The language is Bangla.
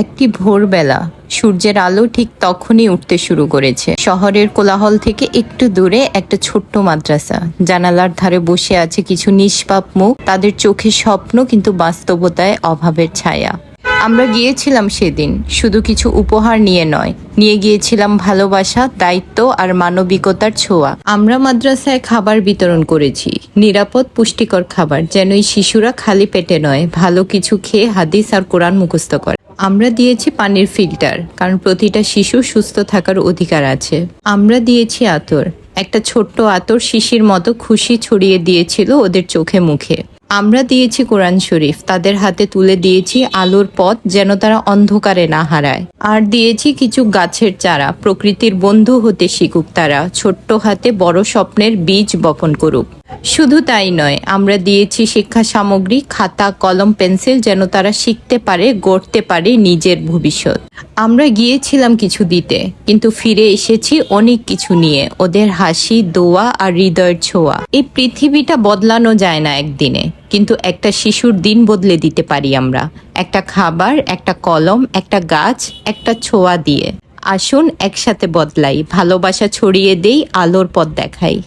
একটি ভোরবেলা সূর্যের আলো ঠিক তখনই উঠতে শুরু করেছে। শহরের কোলাহল থেকে একটু দূরে একটা ছোট্ট মাদ্রাসা। জানালার ধারে বসে আছে কিছু নিষ্পাপ মুখ, তাদের চোখে স্বপ্ন কিন্তু বাস্তবতায় অভাবের ছায়া। আমরা গিয়েছিলাম সেদিন শুধু কিছু উপহার নিয়ে নয়, নিয়ে গিয়েছিলাম ভালোবাসা, দায়িত্ব আর মানবিকতার ছোঁয়া। আমরা মাদ্রাসায় খাবার বিতরণ করেছি, নিরাপদ পুষ্টিকর খাবার, যেন এই শিশুরা খালি পেটে নয়, ভালো কিছু খেয়ে হাদিস আর কোরআন মুখস্থ করে। আমরা দিয়েছি পানির ফিল্টার, কারণ প্রতিটা শিশু সুস্থ থাকার অধিকার আছে। আমরা দিয়েছি আতর, একটা ছোট্ট আতর শিশির মতো খুশি ছড়িয়ে দিয়েছিল ওদের চোখে মুখে। আমরা দিয়েছি কোরআন শরীফ, তাদের হাতে তুলে দিয়েছি আলোর পথ, যেন তারা অন্ধকারে না হারায়। আর দিয়েছি কিছু গাছের চারা, প্রকৃতির বন্ধু হতে শিখুক তারা, ছোট্ট হাতে বড় স্বপ্নের বীজ বপন করুক। শুধু তাই নয়, আমরা দিয়েছি শিক্ষা সামগ্রী, খাতা, কলম, পেন্সিল, যেন তারা শিখতে পারে, গড়তে পারে নিজের ভবিষ্যৎ। আমরা গিয়েছিলাম কিছু দিতে, কিন্তু ফিরে এসেছি অনেক কিছু নিয়ে, ওদের হাসি, দোয়া আর হৃদয়ের ছোঁয়া। এই পৃথিবীটা বদলানো যায় না একদিনে, কিন্তু একটা শিশুর দিন বদলে দিতে পারি আমরা, একটা খাবার, একটা কলম, একটা গাছ, একটা ছোঁয়া দিয়ে। আসুন একসাথে বদলাই, ভালোবাসা ছড়িয়ে দেই, আলোর পথ দেখাই।